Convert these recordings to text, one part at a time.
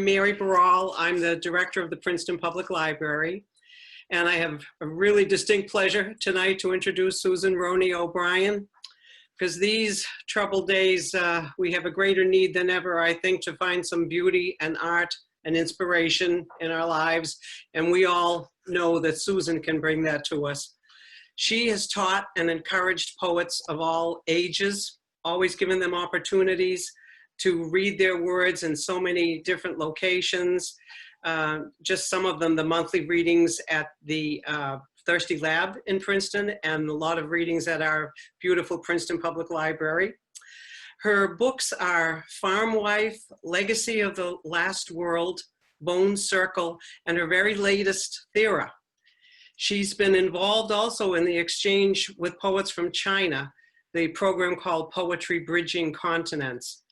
I'm Mary Barral. I'm the director of the Princeton Public Library. And I have a really distinct pleasure tonight to introduce Susan Roney O'Brien. Because these troubled days, we have a greater need than ever, I think, to find some beauty and art and inspiration in our lives. And we all know that Susan can bring that to us. She has taught and encouraged poets of all ages, always given them opportunities to read their words in so many different locations. Just some of them, the monthly readings at the Thirsty Lab in Princeton, and a lot of readings at our beautiful Princeton Public Library. Her books are Farm Wife, Legacy of the Last World, Bone Circle, and her very latest, Thira. She's been involved also in the exchange with poets from China, the program called Poetry Bridging Continents.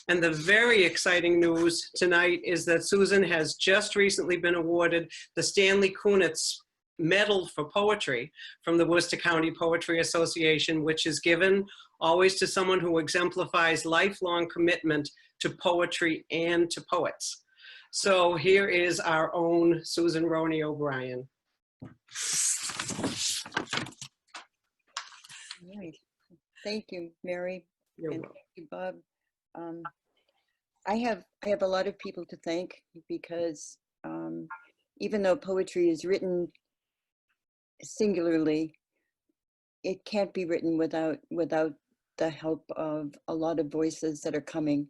And the very exciting news tonight is that Susan has just recently been awarded the Stanley Kunitz Medal for Poetry from the Worcester County Poetry Association, which is given always to someone who exemplifies lifelong commitment to poetry and to poets. So here is our own Susan Roney O'Brien. All right. Thank you, Mary. You're and welcome. thank you, Bob. I have a lot of people to thank because even though poetry is written singularly, it can't be written without the help of a lot of voices that are coming.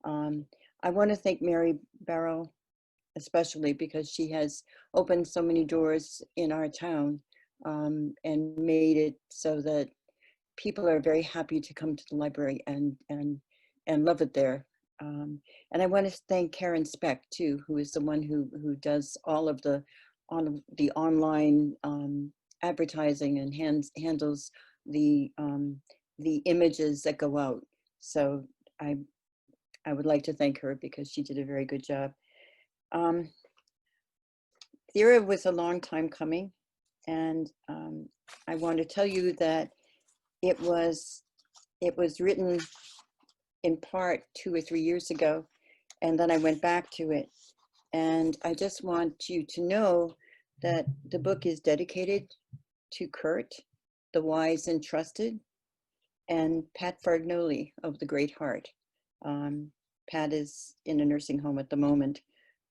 I want to thank Mary Barrow, especially because she has opened so many doors in our town and made it so that people are very happy to come to the library and love it there. And I want to thank Karen Speck too, who is the one who does all of the online advertising and handles the images that go out. So I would like to thank her because she did a very good job. Thira was a long time coming, and I want to tell you that it was written in part 2 or 3 years ago, and then I went back to it. And I just want you to know that the book is dedicated to Kurt, the wise and trusted, and Pat Fargnoli of the Great Heart. Pat is in a nursing home at the moment,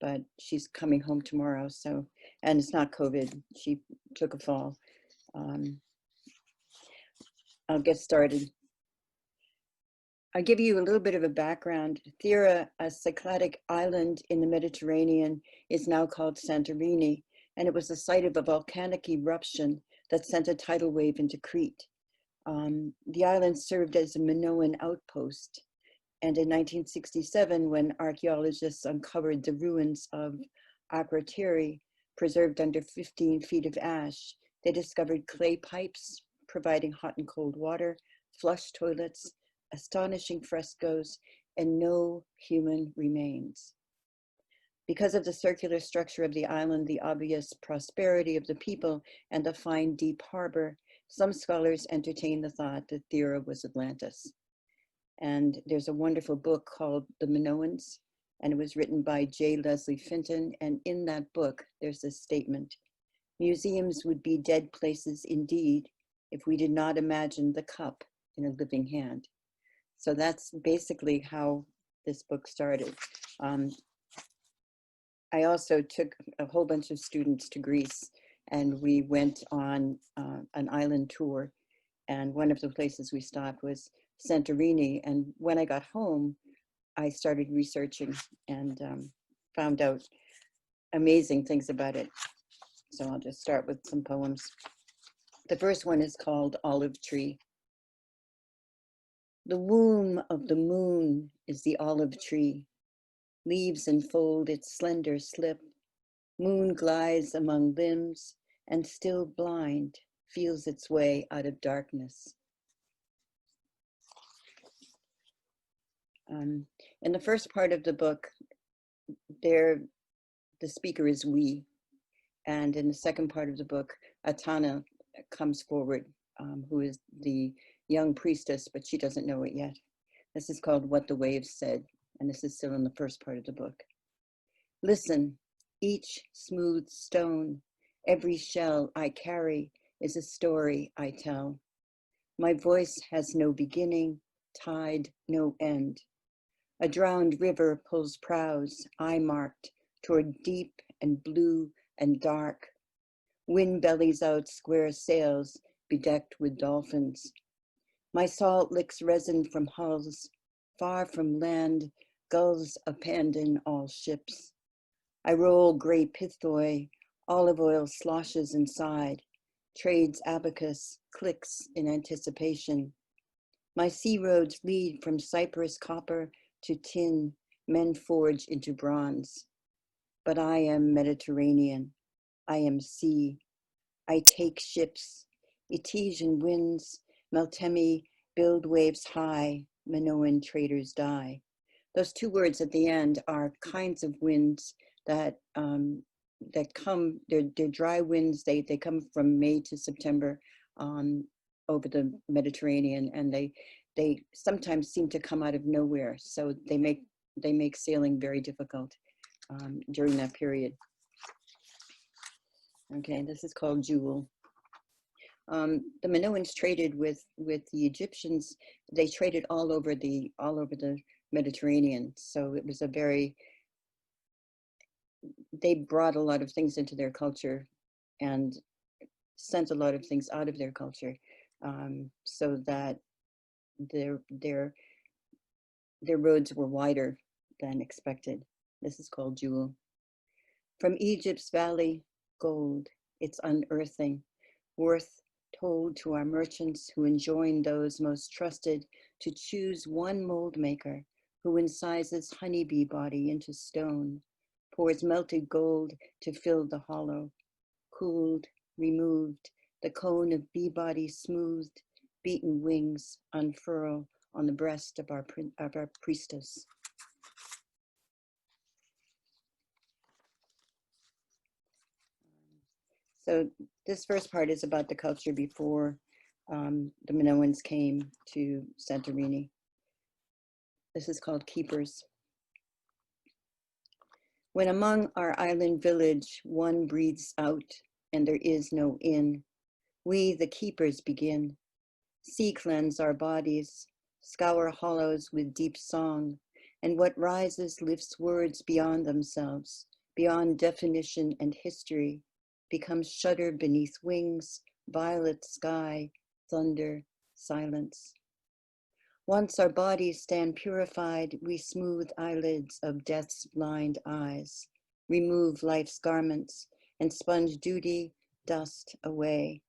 but she's coming home tomorrow. So, and it's not COVID, she took a fall. I'll get started. I'll give you a little bit of a background. Thira, a Cycladic island in the Mediterranean, is now called Santorini, and it was the site of a volcanic eruption that sent a tidal wave into Crete. The island served as a Mahnomen outpost, and in 1967, when archaeologists uncovered the ruins of Akrotiri, preserved under 15 feet of ash, they discovered clay pipes providing hot and cold water, flush toilets, astonishing frescoes, and no human remains. Because of the circular structure of the island, the obvious prosperity of the people, and the fine deep harbor, some scholars entertain the thought that Thira was Atlantis. And there's a wonderful book called The Minoans, and it was written by J. Leslie Finton. And in that book, there's this statement: museums would be dead places indeed if we did not imagine the cup in a living hand. So that's basically how this book started. I also took a whole bunch of students to Greece, and we went on an island tour. And one of the places we stopped was Santorini. And when I got home, I started researching and found out amazing things about it. So I'll just start with some poems. The first one is called Olive Tree. The womb of the moon is the olive tree. Leaves enfold its slender slip. Moon glides among limbs and still blind feels its way out of darkness. In the first part of the book, the speaker is we. And in the second part of the book, Atana comes forward, who is the young priestess, but she doesn't know it yet. This is called What the Waves Said, and this is still in the first part of the book. Listen, each smooth stone, every shell I carry is a story I tell. My voice has no beginning, tide no end. A drowned river pulls prows I marked toward deep and blue and dark. Wind bellies out square sails bedecked with dolphins. My salt licks resin from hulls. Far from land, gulls abandon all ships. I roll gray pithoi, olive oil sloshes inside. Trades abacus, clicks in anticipation. My sea roads lead from Cyprus copper to tin, men forge into bronze. But I am Mediterranean. I am sea. I take ships. Etesian winds, Meltemi build waves high, Minoan traders die. Those two words at the end are kinds of winds that come, they're dry winds, they come from May to September over the Mediterranean, and they sometimes seem to come out of nowhere, so they make sailing very difficult during that period. Okay, this is called Jewel. The Minoans traded with the Egyptians. They traded all over the Mediterranean. So it was they brought a lot of things into their culture and sent a lot of things out of their culture, so that their roads were wider than expected. This is called Jewel. From Egypt's valley, gold, its unearthing, worth told to our merchants who enjoin those most trusted to choose one mold maker who incises honeybee body into stone, pours melted gold to fill the hollow, cooled, removed, the cone of bee body smoothed, beaten wings unfurl on the breast of our priestess. So this first part is about the culture before the Minoans came to Santorini. This is called Keepers. When among our island village one breathes out and there is no inn, we the keepers begin. Sea cleanse our bodies, scour hollows with deep song, and what rises lifts words beyond themselves, beyond definition and history, becomes shudder beneath wings, violet sky, thunder, silence. Once our bodies stand purified, we smooth eyelids of death's blind eyes, remove life's garments, and sponge duty, dust away.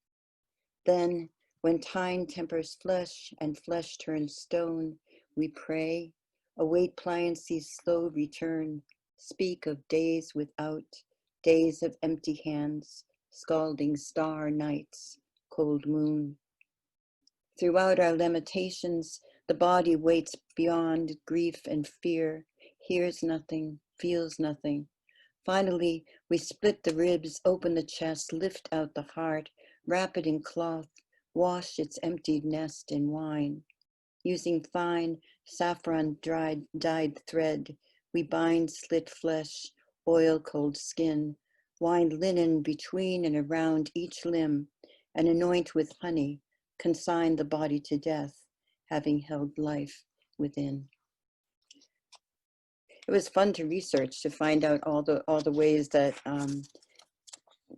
Then, when time tempers flesh and flesh turns stone, we pray, await pliancy's slow return, speak of days without, days of empty hands, scalding star nights, cold moon. Throughout our limitations, the body waits beyond grief and fear, hears nothing, feels nothing. Finally, we split the ribs, open the chest, lift out the heart, wrap it in cloth, wash its emptied nest in wine. Using fine saffron dyed thread, we bind slit flesh, oil cold skin, wind linen between and around each limb, and anoint with honey, consign the body to death, having held life within. It was fun to research, to find out all the ways that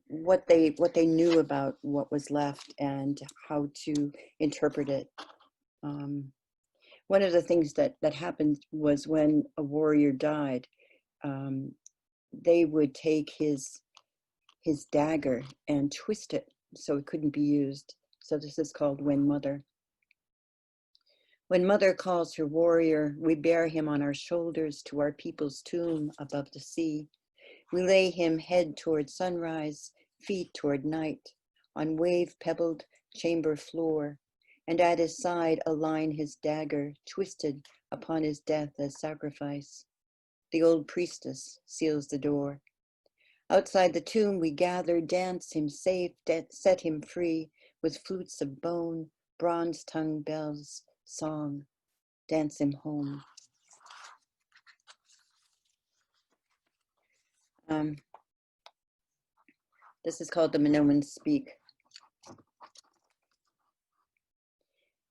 what they knew about what was left and how to interpret it. One of the things that happened was when a warrior died, they would take his dagger and twist it so it couldn't be used. So this is called When Mother. When Mother calls her warrior, we bear him on our shoulders to our people's tomb above the sea. We lay him head toward sunrise, feet toward night, on wave-pebbled chamber floor, and at his side align his dagger, twisted upon his death as sacrifice. The old priestess seals the door. Outside the tomb we gather, dance him safe, set him free, with flutes of bone, bronze-tongued bells, song, dance him home. This is called the Mahnomen Speak.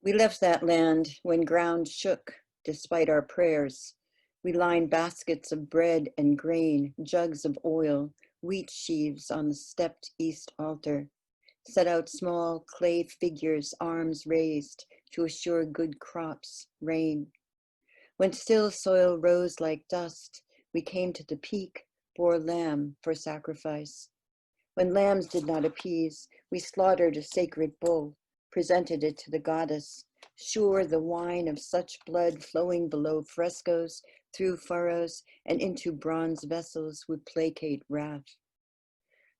We left that land when ground shook, despite our prayers. We lined baskets of bread and grain, jugs of oil, wheat sheaves on the stepped east altar, set out small clay figures, arms raised to assure good crops, rain. When still soil rose like dust, we came to the peak, bore lamb for sacrifice. When lambs did not appease, we slaughtered a sacred bull, presented it to the goddess, sure the wine of such blood flowing below frescoes, through furrows, and into bronze vessels would placate wrath.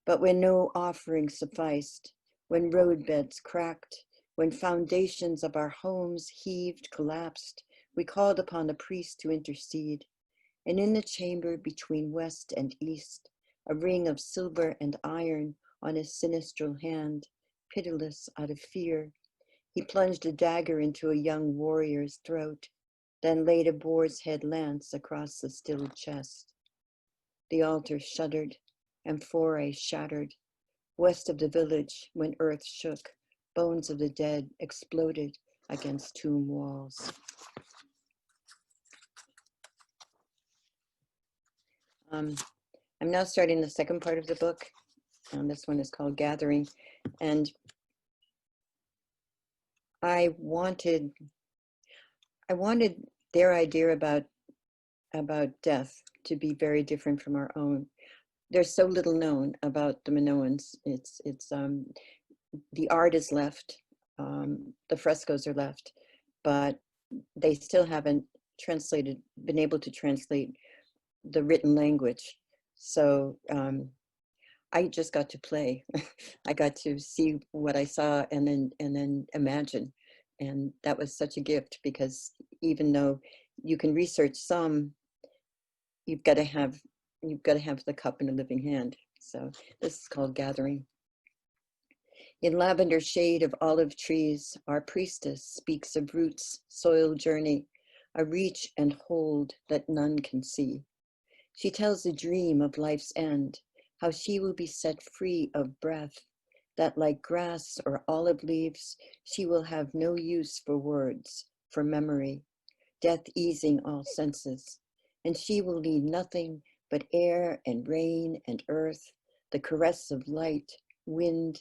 But when no offering sufficed, when roadbeds cracked, when foundations of our homes heaved, collapsed, we called upon the priest to intercede. And in the chamber between west and east, a ring of silver and iron on his sinistral hand, pitiless out of fear, he plunged a dagger into a young warrior's throat, then laid a boar's head lance across the still chest. The altar shuddered, and foray shattered. West of the village, when earth shook, bones of the dead exploded against tomb walls. I'm now starting the second part of the book. This one is called Gathering. And I wanted their idea about death to be very different from our own. There's so little known about the Mahnomen's. It's the art is left, the frescoes are left, but they still haven't been able to translate the written language. So I just got to play. I got to see what I saw and then imagine. And that was such a gift, because even though you can research some, you've got to have the cup in a living hand. So this is called Gathering. In lavender shade of olive trees, our priestess speaks of roots, soil journey, a reach and hold that none can see. She tells a dream of life's end, how she will be set free of breath, that like grass or olive leaves, she will have no use for words, for memory, death easing all senses, and she will need nothing but air and rain and earth, the caress of light, wind,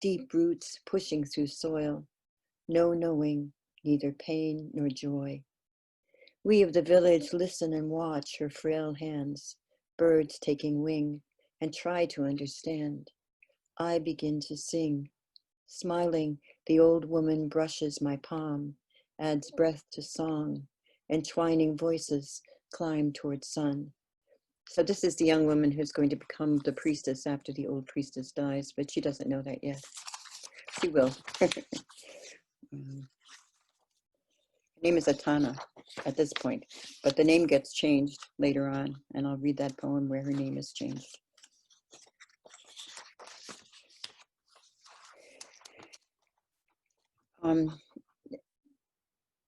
deep roots pushing through soil, no knowing, neither pain nor joy. We of the village listen and watch her frail hands, birds taking wing, and try to understand. I begin to sing. Smiling, the old woman brushes my palm, adds breath to song, and twining voices climb towards sun. So this is the young woman who's going to become the priestess after the old priestess dies, but she doesn't know that yet. She will. Her name is Atana at this point, but the name gets changed later on, and I'll read that poem where her name is changed.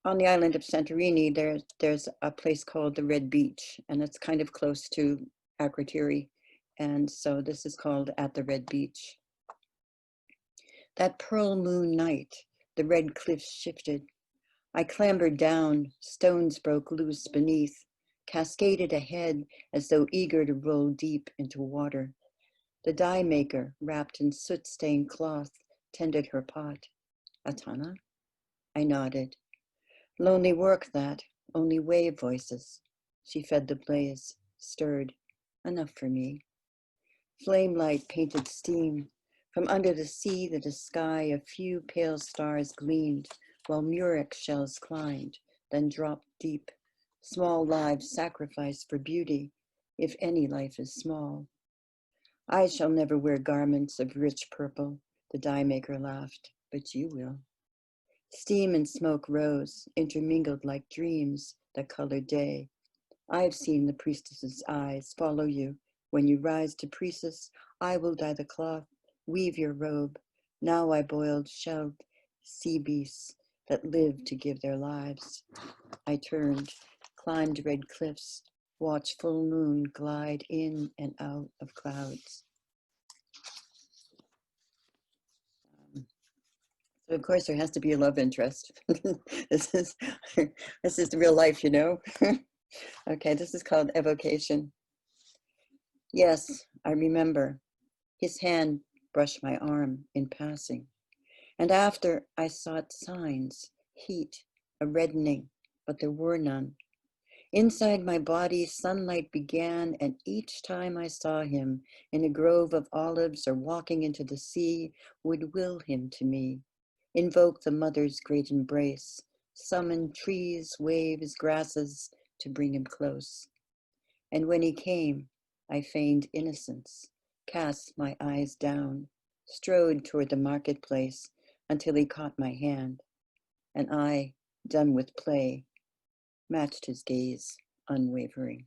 On the island of Santorini, there's a place called the Red Beach, and it's kind of close to Akrotiri, and so this is called At the Red Beach. That pearl moon night, the red cliffs shifted. I clambered down, stones broke loose beneath, cascaded ahead as though eager to roll deep into water. The dye maker, wrapped in soot-stained cloth, tended her pot. Atana? I nodded. Lonely work that, only wave voices. She fed the blaze, stirred. Enough for me. Flame light painted steam. From under the sea to the sky, a few pale stars gleamed, while murex shells climbed, then dropped deep. Small lives sacrificed for beauty, if any life is small. I shall never wear garments of rich purple, the dye maker laughed, but you will. Steam and smoke rose, intermingled like dreams that colored day. I've seen the priestess's eyes follow you. When you rise to priestess, I will dye the cloth, weave your robe. Now I boiled shelled sea beasts that live to give their lives. I turned, climbed red cliffs, watch full moon glide in and out of clouds. So of course there has to be a love interest. this is the real life, you know. Okay, this is called evocation. Yes, I remember. His hand brushed my arm in passing. And after I sought signs, heat, a reddening, but there were none. Inside my body, sunlight began, and each time I saw him in a grove of olives or walking into the sea, would will him to me, invoke the mother's great embrace, summon trees, waves, grasses to bring him close. And when he came, I feigned innocence, cast my eyes down, strode toward the marketplace until he caught my hand, and I, done with play, matched his gaze, unwavering.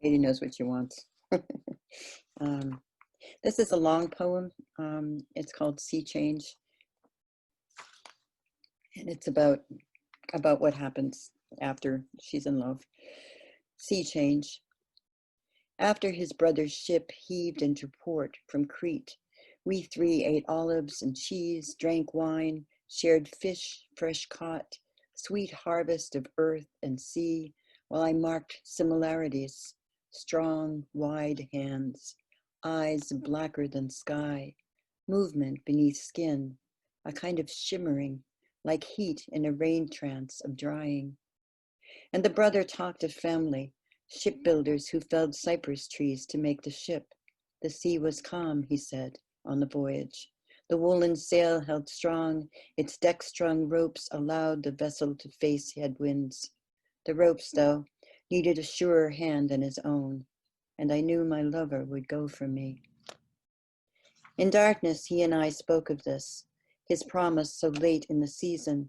He knows what she wants. This is a long poem. It's called Sea Change, and it's about what happens after she's in love. Sea change. After his brother's ship heaved into port from Crete, we three ate olives and cheese, drank wine, shared fish fresh caught, sweet harvest of earth and sea, while I marked similarities, strong, wide hands, eyes blacker than sky, movement beneath skin, a kind of shimmering, like heat in a rain trance of drying. And the brother talked of family, shipbuilders who felled cypress trees to make the ship. The sea was calm, he said, on the voyage. The woolen sail held strong, its deck-strung ropes allowed the vessel to face headwinds. The ropes, though, needed a surer hand than his own, and I knew my lover would go for me. In darkness, he and I spoke of this, his promise so late in the season.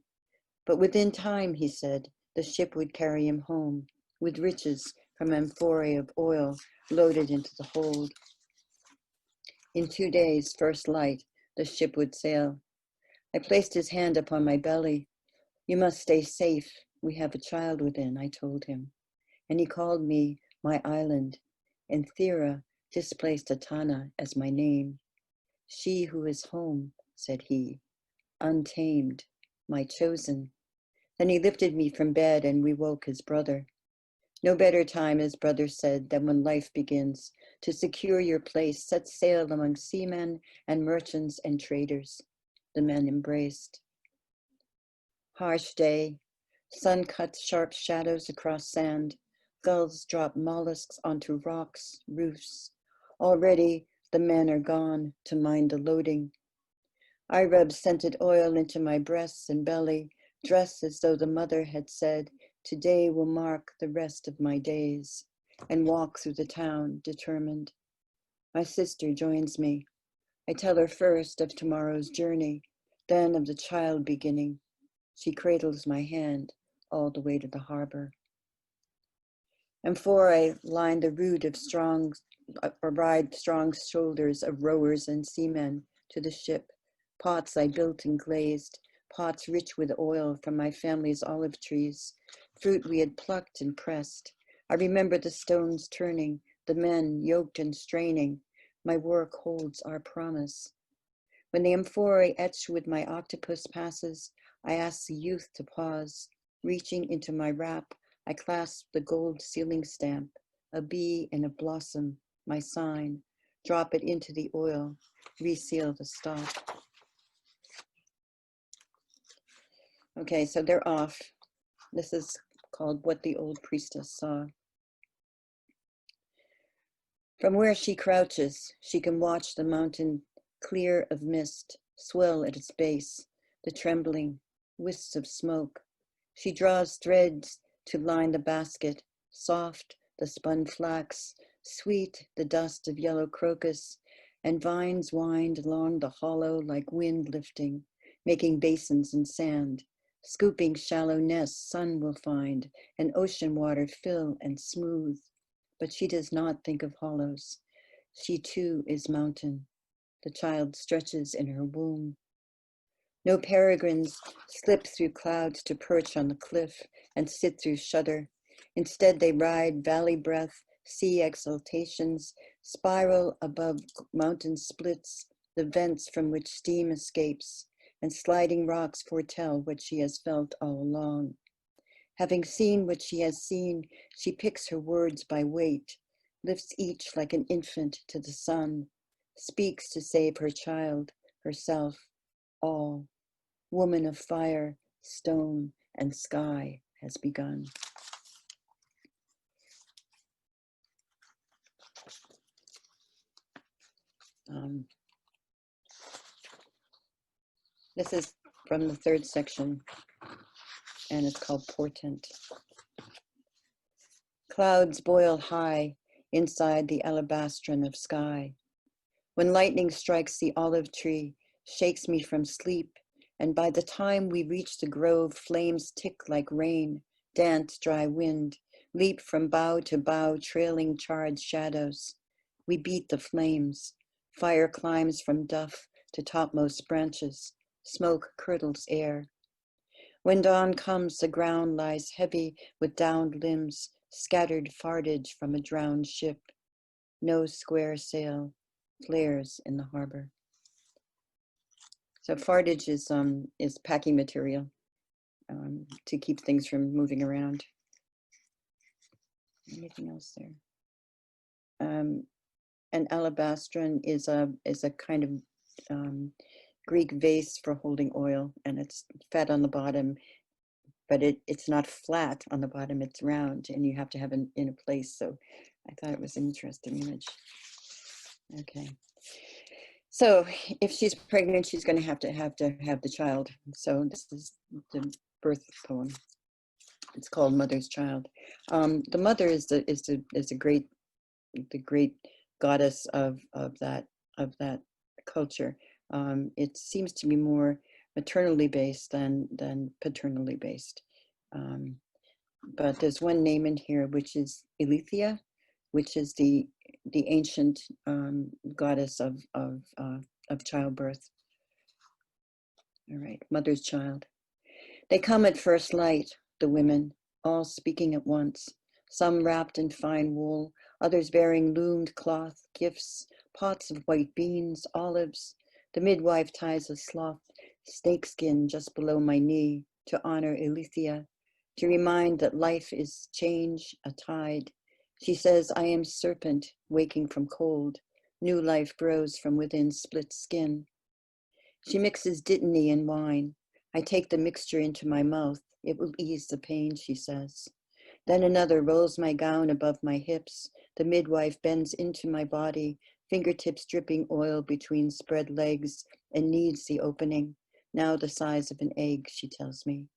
But within time, he said, the ship would carry him home, with riches from amphorae of oil loaded into the hold. In 2 days, first light, the ship would sail. I placed his hand upon my belly. You must stay safe. We have a child within, I told him. And he called me my island, and Thira displaced Atana as my name. She who is home, said he, untamed, my chosen. Then he lifted me from bed and we woke his brother. No better time, his brother said, than when life begins. To secure your place, set sail among seamen and merchants and traders. The men embraced. Harsh day. Sun cuts sharp shadows across sand. Gulls drop mollusks onto rocks, roofs. Already the men are gone to mind the loading. I rub scented oil into my breasts and belly, dressed as though the mother had said, today will mark the rest of my days, and walk through the town, determined. My sister joins me. I tell her first of tomorrow's journey, then of the child beginning. She cradles my hand all the way to the harbor. And for I line the route of ride strong shoulders of rowers and seamen to the ship. Pots I built and glazed, pots rich with oil from my family's olive trees, fruit we had plucked and pressed. I remember the stones turning, the men yoked and straining. My work holds our promise. When the amphorae etched with my octopus passes, I ask the youth to pause. Reaching into my wrap, I clasp the gold sealing stamp, a bee and a blossom, my sign. Drop it into the oil, reseal the stop. Okay, so they're off. This is called What the Old Priestess Saw. From where she crouches, she can watch the mountain clear of mist, swell at its base, the trembling wisps of smoke. She draws threads to line the basket, soft the spun flax, sweet the dust of yellow crocus, and vines wind along the hollow like wind lifting, making basins in sand. Scooping shallow nests sun will find, and ocean water fill and smooth. But she does not think of hollows. She too is mountain. The child stretches in her womb. No peregrines slip through clouds to perch on the cliff and sit through shudder. Instead, they ride valley breath, sea exaltations, spiral above mountain splits, the vents from which steam escapes, and sliding rocks foretell what she has felt all along. Having seen what she has seen, she picks her words by weight, lifts each like an infant to the sun, speaks to save her child, herself, all. Woman of fire, stone, and sky has begun. This is from the third section, and it's called Portent. Clouds boil high inside the alabastron of sky. When lightning strikes the olive tree, shakes me from sleep, and by the time we reach the grove, flames tick like rain, dance dry wind, leap from bough to bough, trailing charred shadows. We beat the flames. Fire climbs from duff to topmost branches. Smoke curdles air. When dawn comes, the ground lies heavy with downed limbs, scattered fardage from a drowned ship. No square sail flares in the harbor. So fardage is packing material to keep things from moving around. Anything else there? An alabastron is a kind of Greek vase for holding oil, and it's fat on the bottom, but it's not flat on the bottom, it's round, and you have to have it in a place. So I thought it was an interesting image. Okay. So if she's pregnant, she's going to have the child. So this is the birth poem. It's called Mother's Child. The mother is the great goddess of that culture. It seems to be more maternally based than paternally based. But there's one name in here, which is Elethia, which is the ancient goddess of childbirth. All right, Mother's Child. They come at first light, the women, all speaking at once, some wrapped in fine wool, others bearing loomed cloth, gifts, pots of white beans, olives. The midwife ties a sloth snakeskin just below my knee to honor Elethia, to remind that life is change, a tide. She says, I am serpent, waking from cold. New life grows from within split skin. She mixes dittany and wine. I take the mixture into my mouth. It will ease the pain, she says. Then another rolls my gown above my hips. The midwife bends into my body, fingertips dripping oil between spread legs, and kneads the opening, now the size of an egg, she tells me.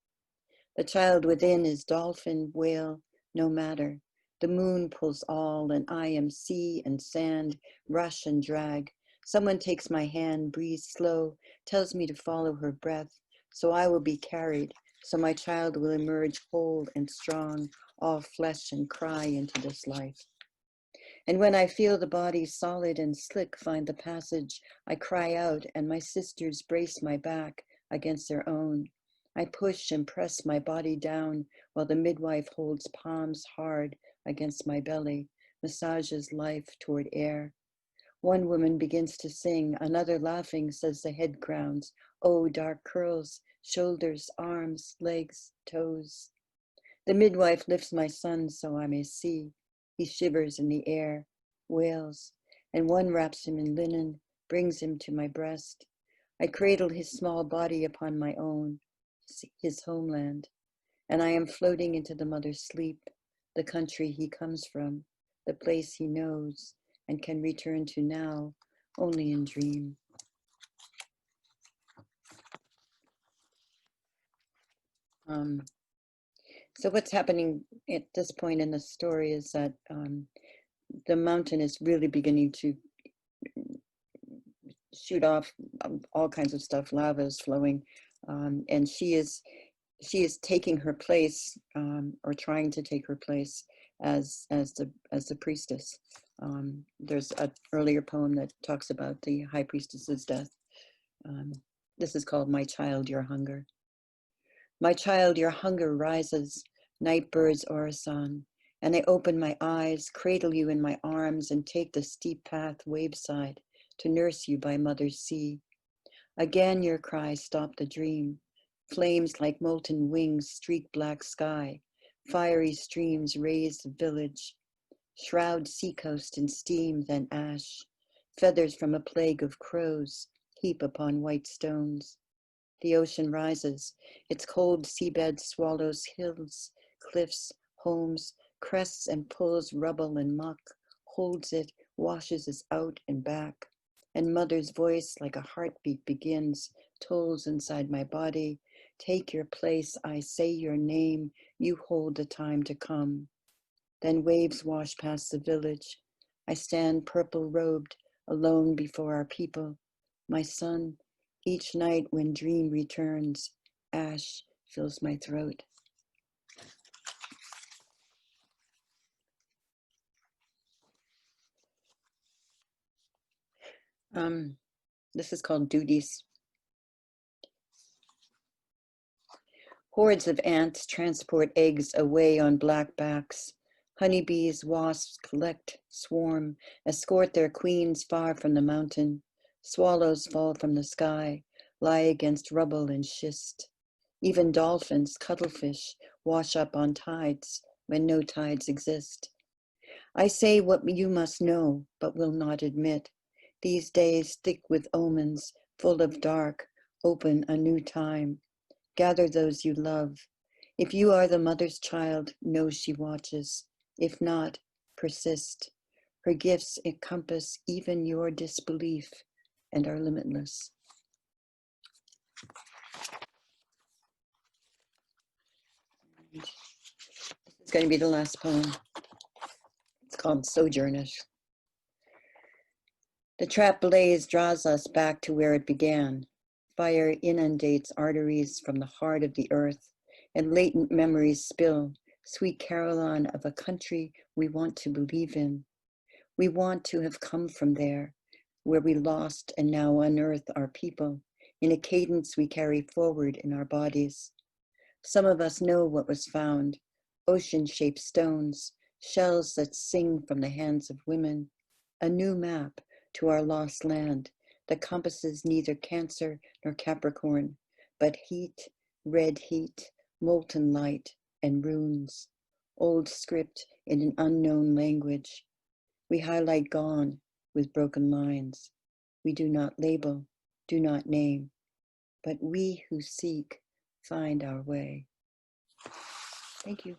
The child within is dolphin, whale, no matter. The moon pulls all, and I am sea and sand, rush and drag. Someone takes my hand, breathes slow, tells me to follow her breath, so I will be carried, so my child will emerge whole and strong, all flesh, and cry into this life. And when I feel the body solid and slick find the passage, I cry out, and my sisters brace my back against their own. I push and press my body down while the midwife holds palms hard against my belly, massages life toward air. One woman begins to sing, another laughing says the head crowns, oh, dark curls, shoulders, arms, legs, toes. The midwife lifts my son so I may see. He shivers in the air, wails, and one wraps him in linen, brings him to my breast. I cradle his small body upon my own, his homeland, and I am floating into the mother's sleep, the country he comes from, the place he knows and can return to now only in dream. So what's happening at this point in the story is that the mountain is really beginning to shoot off all kinds of stuff. Lava is flowing, and she is taking her place, or trying to take her place as the priestess. There's an earlier poem that talks about the high priestess's death. This is called My Child, Your Hunger. My child, your hunger rises, night birds orison, and I open my eyes, cradle you in my arms, and take the steep path waveside to nurse you by mother's sea. Again your cries stop the dream. Flames like molten wings streak black sky. Fiery streams raise the village. Shroud seacoast in steam, then ash. Feathers from a plague of crows heap upon white stones. The ocean rises. Its cold seabed swallows hills, cliffs, homes, crests, and pulls rubble and muck, holds it, washes us out and back. And mother's voice, like a heartbeat, begins, tolls inside my body. Take your place, I say your name, you hold the time to come. Then waves wash past the village. I stand purple robed, alone before our people. My son, each night when dream returns, ash fills my throat. This is called Duties. Hordes of ants transport eggs away on black backs. Honeybees, wasps collect, swarm, escort their queens far from the mountain. Swallows fall from the sky, lie against rubble and schist. Even dolphins, cuttlefish, wash up on tides when no tides exist. I say what you must know, but will not admit. These days thick with omens, full of dark, open a new time. Gather those you love. If you are the mother's child, know she watches. If not, persist. Her gifts encompass even your disbelief and are limitless. This is going to be the last poem. It's called Sojourners. The trap blaze draws us back to where it began. Fire inundates arteries from the heart of the earth, and latent memories spill, sweet carillon of a country we want to believe in. We want to have come from there, where we lost and now unearth our people, in a cadence we carry forward in our bodies. Some of us know what was found, ocean-shaped stones, shells that sing from the hands of women, a new map to our lost land that compasses neither Cancer nor Capricorn, but heat, red heat, molten light, and runes, old script in an unknown language. We highlight gone with broken lines. We do not label, do not name, but we who seek find our way. Thank you.